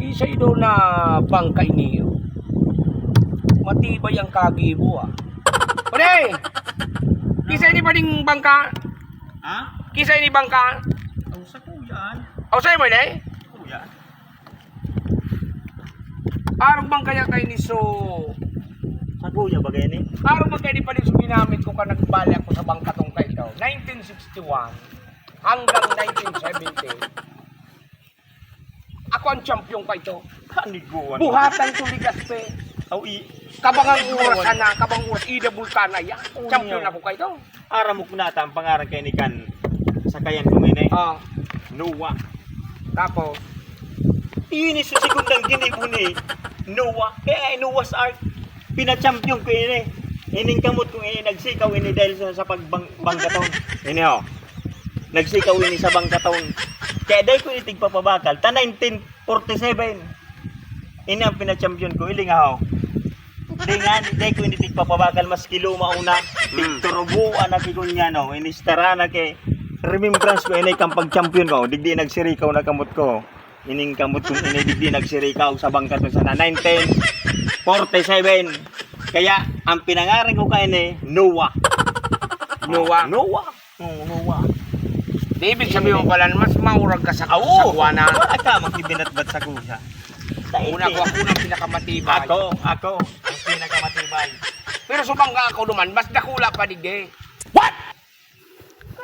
Isa'y daw na bangkay niyo. Matibay ang kagibo ah. Pare! Kisa'y ni ba ding bangka? Ha? Kisa'y ni bangka? Ang sa kuyan. O sa'yo mo na eh? Kuyan. Arong bangka niya kayo ni so... Sa kuya ba ganyan eh? Arong bangka ni pa rin so ginamit ko ka nagbali ako sa bangka tong kayo daw. 1961 hanggang 1970. Ako ang champion ka ito. Kaniguan. Buhatan tuligas pe. Awi. Kabangang oras ana, kabang oras ida bulkana ya. Champion ako ka ito. Aram mo kunata ang pangaran kay ni kan sa kayan ko ngayon eh. Ah, Noah. tapos Ini sa segundang ginibo ni Noah. Kaya Noah's Ark. Pina-champion ko ini. Ining kamot ko ini nagsikaw ini dahil sa pagbangkaton. Ini ho. Nagsikaw ini sa bangkaton. Kaya dahil ko itig papabakal. Ta 1947. Ini ang pina-champion ko. Iling ho. Dahil ko itig papabakal. Mas kilo mauna. Tigturubo anak ko niya no. Inistara na kay remembrance ko ini kang pag-champion ko. Digdi nagsirikaw na kamot ko. Ining kamot kong ini digdi nagsirikaw sa bangkaton sana 1947. Kaya ang pinangalan ko kay ni Noah. Noah. Noah. Noah. David sabi mo pala mas maurag ka sa Oo. sagwana. Wala ka magkibinatbat sa kusa. Una ko ang pinakamatibay. Ako ang pinakamatibay. Pero sumangga ako naman, mas dakula pa digde.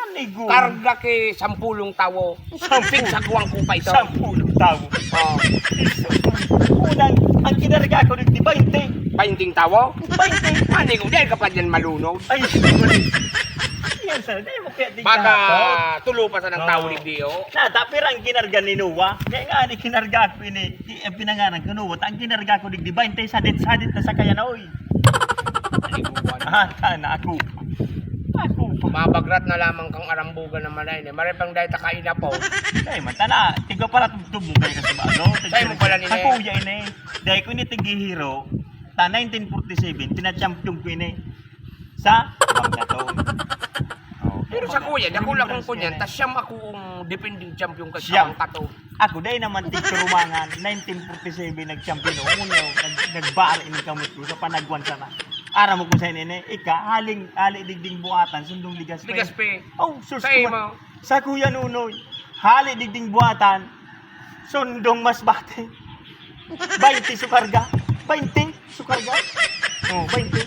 Kanigo. Karga ke 10 tawo. Samping sa kuwang kupa ito. 10 tao. Oh, Unang ang kinarga ko di 20. painting tawo. 20. Ani ko dahil ka pa dyan malunod. Ay, yan sa dahil mo kaya di Baka kahapon. tulo pa sa ng tawo Oo. digdi oh. Nata, pero ang kinarga ni Noah, kaya nga ni kinarga ko ini, ang pinangaran ko Noah, ang kinarga ko digdi 20 sadit-sadit na sa kaya na oy. Aliguan. Na ako. Ako. Mabagrat na lamang kang arambugan na malay. Maripang dahil takaina po. Kaya matana, tigo para tugtog mo kayo kasi ba? No? Sa'yo mo pala nila eh. Ako yan eh. Dahil ko ini tigihiro, ta 1947, tina-champion ko ini sa Bangkaton. Pero sa kuya, dako lang kong kunyan, tas siyam akong defending champion ka Siyam. sa kato. Ako dahil naman tigturumangan, 1947 nag-champion ako. Ngunyaw, nag-bar ini kamot ko sa panagwan sana. Ara mo ko sa inene, haling digding buhatan, sundong ligas pa. Ligas pe. Oh, sus Sa'yo ko. mo. Sa Kuya Nunoy, hali digding buhatan, sundong mas bate. 20 sukarga. 20 sukarga. Oh, 20.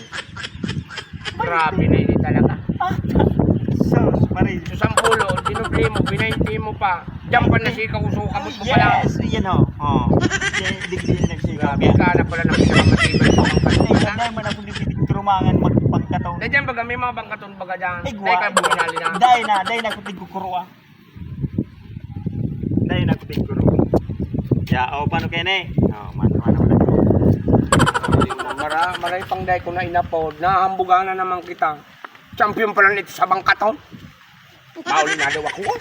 Grabe na ini talaga. Ah, sus, Marie. So 10, dinubli mo, binainti mo pa. Diyan pa na siya kauso, kamot mo pala. Yes, yan ho. Oh. Digding nagsigaw. Grabe ka na pala ng pinakamatibay sa mga Ay, kato. dahil man ako turumangan magpagkataon. Diyan baga, may mga bangkaton baga dyan. Igwa. Dahil ka buminali na. Dahil na ako tigkukuruwa. Dahil na ako tigkuruwa. Ya, o paano kayo na eh? Mano. Maray pang dahil ko na inapod. Nahambugan na naman kita. Champion pala nito sa bangkaton. Pauli na daw ako.